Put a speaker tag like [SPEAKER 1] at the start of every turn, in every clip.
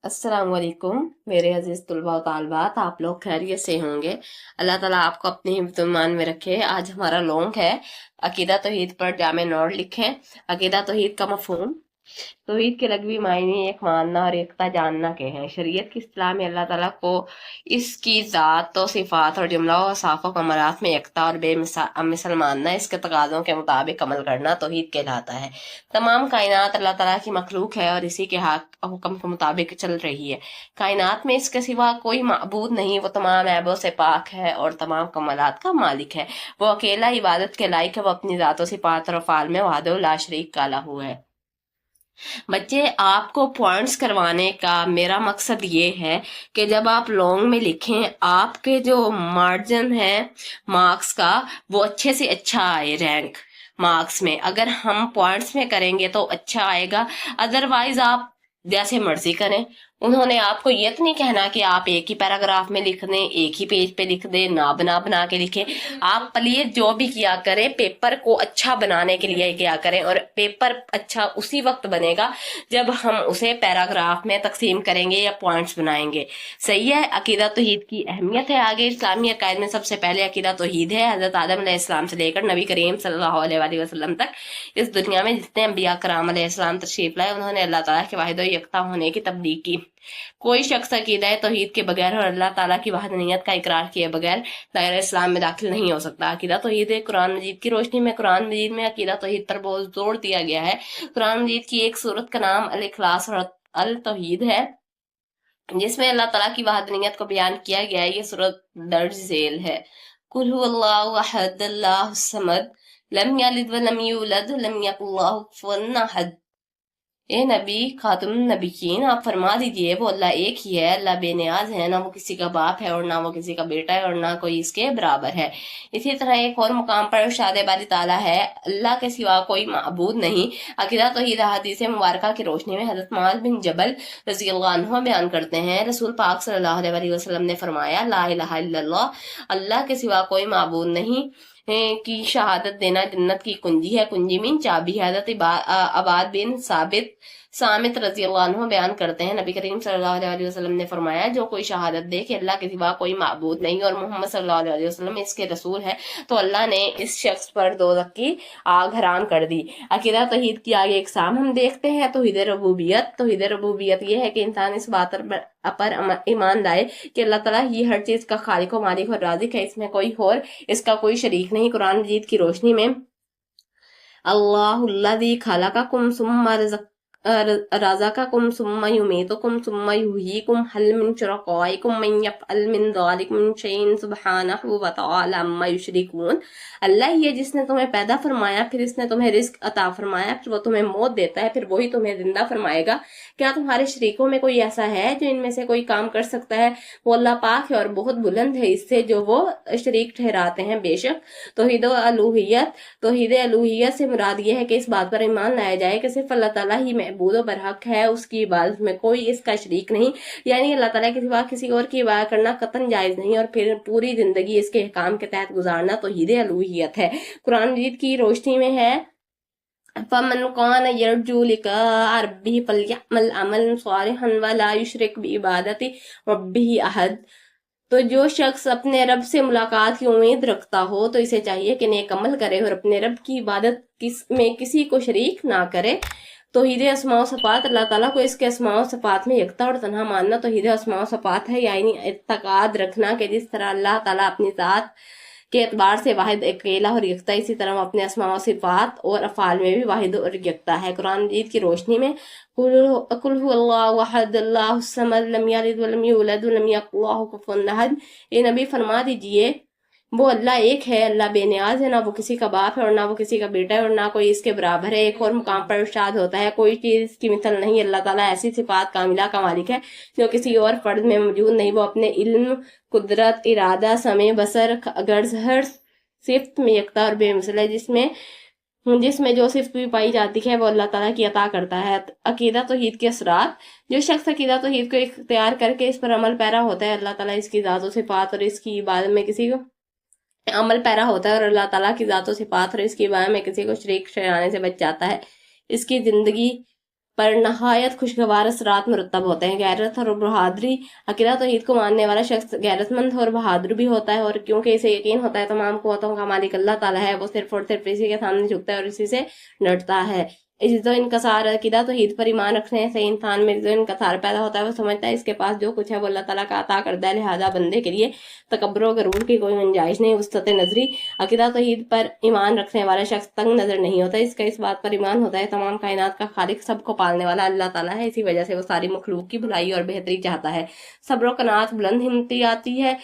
[SPEAKER 1] अस्सलाम वालेकुम मेरे अजीज तुलबा और तालबात, आप लोग खैरियत से होंगे। अल्लाह ताला आपको अपने हिफ्ज़-ओ-ईमान में रखे। आज हमारा लॉन्ग है अकीदा तौहीद पर जामे नोट लिखें। अकीदा तौहीद का मफ़हूम। तौहीद के लग़वी मायने एक मानना और एकता जानना के हैं। शरीयत की इस्तिलाह में अल्लाह ताला को इसकी ज़ात और सिफ़ात और जुमला और साफ़ और कमालात में एकता और बेमिसाल मानना, इसके तकाज़ों के मुताबिक अमल करना तौहीद कहलाता है। तमाम कायनात अल्लाह ताला की मखलूक है और इसी के हुक्म के मुताबिक चल रही है। कायनात में इसके सिवा कोई माबूद नहीं। वो तमाम ऐबों से पाक है और तमाम कमालात का मालिक है। वो अकेला इबादत के लायक है। वो अपनी ज़ात और सिफ़ात और अफ़आल में वहदहू ला शरीक का लहू है। बच्चे, आपको पॉइंट्स करवाने का मेरा मकसद ये है कि जब आप लॉन्ग में लिखें, आपके जो मार्जिन है मार्क्स का, वो अच्छे से अच्छा आए। रैंक मार्क्स में अगर हम पॉइंट्स में करेंगे तो अच्छा आएगा, अदरवाइज आप जैसे मर्जी करें। उन्होंने आपको ये तो नहीं कहना कि आप एक ही पैराग्राफ में लिख दें, एक ही पेज पे लिख दें, ना बना बना के लिखें। आप प्लीज जो भी किया करें, पेपर को अच्छा बनाने के लिए किया करें। और पेपर अच्छा उसी वक्त बनेगा जब हम उसे पैराग्राफ में तकसीम करेंगे या पॉइंट्स बनाएंगे। सही है। अकीदा तौहीद की अहमियत है। आगे इस्लामी अकायद में सबसे पहले अकीदा तौहीद है। हजरत आदम अलैहिस्सलाम से लेकर नबी करीम सल्लल्लाहु अलैहि वसल्लम तक इस दुनिया में जितने अंबिया कराम अलैहिस्सलाम तशरीफ लाए, उन्होंने अल्लाह ताला के वाहिद और यकता होने की तबलीग की। कोई शख्स अकीदा तौहीद के बगैर और अल्लाह ताला की वहदानियत का इकरार किए बगैर दायरा इस्लाम में दाखिल नहीं हो सकता। अकीदा तौहीद कुरान मजीद की रोशनी में, कुरान मजीद में अकीदा तौहीद पर बहुत जोर दिया गया है। कुरान मजीद की एक सूरत का नाम अल इखलास और अल तौहीद है, जिसमें अल्लाह ताला की वहदानियत को बयान किया गया है। ये सूरत दर्ज झेल है। कुल हुवल्लाहु अहद अल्लाहुस समद लम यलिद व लम यूलद व लम यकुल लहु कुफुवन अहद। ए नबी खातुम नबीयीन, आप फरमा दीजिए वो अल्लाह एक ही है, अल्लाह बेनियाज है, ना वो किसी का बाप है और ना वो किसी का बेटा है और ना कोई इसके बराबर है। इसी तरह एक और मुकाम पर इरशाद बारी ताला है, अल्लाह के सिवा कोई माबूद नहीं। अकीदा तौहीद हदीस मुबारका की रोशनी में हजरत मुआज़ बिन जबल रज़ी अल्लाह अन्हु बयान करते हैं, रसूल पाक सल्लल्लाहु अलैहि वसल्लम ने फरमाया, ला इलाहा इल्लल्लाह, अल्लाह के सिवा कोई माबूद नहीं की शहादत देना जन्नत की कुंजी है। कुंजी मीन चाबी है। हज़रत अबाद बिन सामित रजी अल्लाह अन्हु बयान करते हैं, नबी करीम सल्लल्लाहु अलैहि वसल्लम ने फरमाया, जो कोई शहादत दे कि अल्लाह के सिवा कोई माबूद नहीं और मोहम्मद सल्लल्लाहु अलैहि वसल्लम इसके रसूल है, तो अल्लाह ने इस शख्स पर दोज़ख की आग हराम कर दी। अकीदा तौहीद की आगे इकसाम हम देखते हैं। तौहीद रुबूबियत। तौहीद रुबूबियत यह है कि इंसान इस बात पर ईमान लाए कि अल्लाह ताला ही हर चीज का खालिक और मालिक और राज़िक है, इसमें कोई और इसका कोई शरीक नहीं। कुरान मजीद की रोशनी में अल्लाहुल्लज़ी खलक़कुम सुम्मा रज़क़कुम सुम्मा युमीतुकुम सुम्मा युहयीकुम हल मिन शुरकाइकुम मन यफ़अल मिन ज़ालिकुम मिन शैइन सुब्हानहु व तआला अम्मा युशरिकून। अल्लाह ही है जिसने तुम्हें पैदा फरमाया, फिर इसने तुम्हें रिस्क अता फरमाया, फिर वो तुम्हें मौत देता है, फिर वही तुम्हें जिंदा फरमाएगा। क्या तुम्हारे शरीकों में कोई ऐसा है जो इनमें से कोई काम कर सकता है? वो अल्लाह पाक है और बहुत बुलंद है इससे जो वो शरीक ठहराते हैं। बेशक तौहीद अलूहियत। तौहीद अलूहियत से मुराद ये है कि इस बात पर ईमान लाया जाए कि सिर्फ अल्लाह ताला ही महबूद और बरहक है, उसकी इबादत में कोई इसका शरीक नहीं, यानी अल्लाह ताला के सिवा किसी और की इबादत करना कतन जायज नहीं और फिर पूरी जिंदगी इसके अहकाम के तहत गुजारना तौहीद अलूहियत है। कुरान मजीद की रोशनी में है, फमन कान यरजू लिक़ा रब्बिही फलयअमल अमलन सालिहन वला युशरिक बिइबादति रब्बिही अहद। तो जो शख्स अपने रब से मुलाकात की उम्मीद रखता हो तो इसे चाहिए कि नेक अमल करे और अपने रब की इबादत में किसी को शरीक ना करे। तौहीद अस्मा व सिफ़ात। अल्लाह ताला को इसके अस्मा व सिफ़ात में यकता और तन्हा मानना तौहीद अस्मा व सिफ़ात है, यानी इत्तिकाद रखना कि जिस तरह अल्लाह ताला अपनी ज़ात के एतबार से वाहिद अकेला और यकता, इसी तरह अपने अस्मा व सिफ़ात और अफ़ाल में भी वाहिद और यकता है। कुरान मजीद की रोशनी में कुल हुवल्लाहु अहद अल्लाहुस समद लम यलिद व लम यूलद व लम यकुल लहु कुफुवन अहद। ये नबी फरमा दीजिए वो अल्लाह एक है, अल्लाह बेनियाज है, ना वो किसी का बाप है और ना वो किसी का बेटा है और ना कोई इसके बराबर है। एक और मुकाम पर इरशाद होता है, कोई चीज इसकी मिसल नहीं। अल्लाह ताला ऐसी सिफात कामिला का मालिक है जो किसी और फर्द में मौजूद नहीं। वो अपने इल्म, कुदरत, इरादा, समय, बसर, गर्ज हर सिफ्त में यकता और बेमिसल है, जिसमें जो सिफ्त भी पाई जाती है वो अल्लाह ताला की अता करता है। अकीदा तौहीद के असरात। जो शख्स अकीदा तौहीद को इख्तियार करके इस पर अमल पैरा होता है, अल्लाह ताला इसकी ज़ात व सिफ़ात और इसकी इबादत में किसी को अमल पैरा होता है और अल्लाह ताला की ज़ात व सिफ़ात और इसकी इबादत में किसी को शरीक ठहराने से बच जाता है। इसकी जिंदगी پر نہایت خوشگوار اثرات مرتب ہوتے ہیں۔ غیرت اور بہادری، عقیدہ توحید کو ماننے والا شخص غیرت مند اور بہادر بھی ہوتا ہے، اور کیونکہ اسے یقین ہوتا ہے تمام قوتوں کا مالک اللہ تعالیٰ ہے، وہ صرف اور صرف اسی کے سامنے جھکتا ہے اور اسی سے ڈرتا ہے۔ عزت و انکسار، عقیدہ توحید پر ایمان رکھنے سے انسان میں عزت و انکسار پیدا ہوتا ہے، وہ سمجھتا ہے اس کے پاس جو کچھ ہے وہ اللہ تعالیٰ کا عطا کردہ ہے، لہٰذا بندے کے لیے تکبر و غرور کی کوئی گنجائش نہیں۔ وسطت نظری، عقیدہ توحید پر ایمان رکھنے والا شخص تنگ نظر نہیں ہوتا، اس کا اس بات پر ایمان ہوتا ہے تمام کائنات کا خالق، سب کو پالنے والا اللہ تعالیٰ ہے، اسی وجہ سے وہ ساری مخلوق کی بھلائی اور بہتری چاہتا ہے۔ صبر و قناعت، بلند ہمتی آتی ہے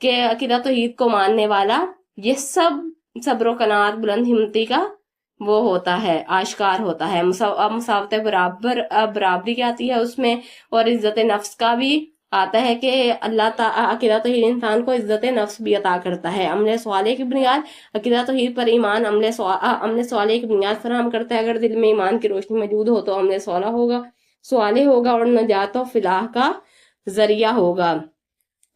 [SPEAKER 1] کہ عقیدہ توحید کو ماننے والا یہ سب صبر و قناعت، بلند ہمتی کا وہ ہوتا ہے، آشکار ہوتا ہے۔ مساوات برابری کی آتی ہے اس میں، اور عزت نفس کا بھی آتا ہے کہ اللہ تعالیٰ عقیدہ توحید انسان کو عزت نفس بھی عطا کرتا ہے۔ عمل صالح کی بنیاد، عقیدہ توحید پر ایمان عمل صالح کی بنیاد فراہم کرتا ہے۔ اگر دل میں ایمان کی روشنی موجود ہو تو عمل صالح ہوگا اور نجات و فلاح کا ذریعہ ہوگا۔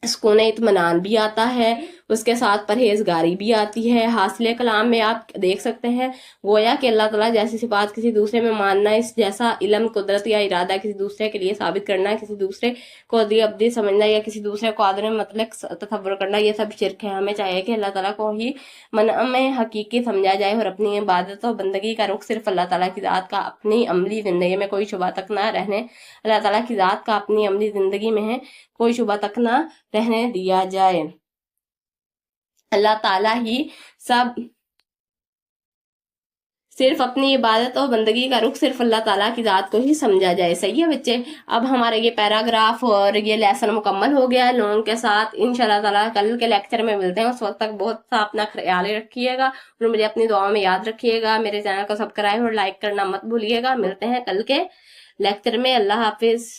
[SPEAKER 1] سکون اطمینان بھی آتا ہے، اس کے ساتھ پرہیزگاری بھی آتی ہے۔ حاصل کلام میں آپ دیکھ سکتے ہیں گویا کہ اللہ تعالیٰ جیسی صفات کسی دوسرے میں ماننا، اس جیسا علم، قدرت یا ارادہ کسی دوسرے کے لیے ثابت کرنا، کسی دوسرے کو ابدی سمجھنا یا کسی دوسرے کو قادر مطلق تصور کرنا، یہ سب شرک ہے۔ ہمیں چاہیے کہ اللہ تعالیٰ کو ہی منعم حقیقی سمجھا جائے اور اپنی عبادت و بندگی کا رخ صرف اللہ تعالیٰ کی ذات کا اپنی عملی زندگی میں کوئی شبہ تک نہ رہنے اللہ تعالیٰ کی ذات کا اپنی عملی زندگی میں ہے کوئی شبہ تک نہ رہنے دیا جائے۔ اللہ تعالیٰ ہی صرف اپنی عبادت اور بندگی کا رخ صرف اللہ تعالیٰ کی ذات کو ہی سمجھا جائے۔ صحیح ہے بچے؟ اب ہمارے یہ پیراگراف اور یہ لیسن مکمل ہو گیا ہے لوگوں کے ساتھ۔ انشاءاللہ تعالیٰ کل کے لیکچر میں ملتے ہیں، اس وقت تک بہت سا اپنا خیال رکھیے گا اور مجھے اپنی دعاؤں میں یاد رکھیے گا۔ میرے چینل کو سبسکرائب اور لائک کرنا مت بھولیے گا۔ ملتے ہیں کل کے لیکچر میں۔ اللہ حافظ۔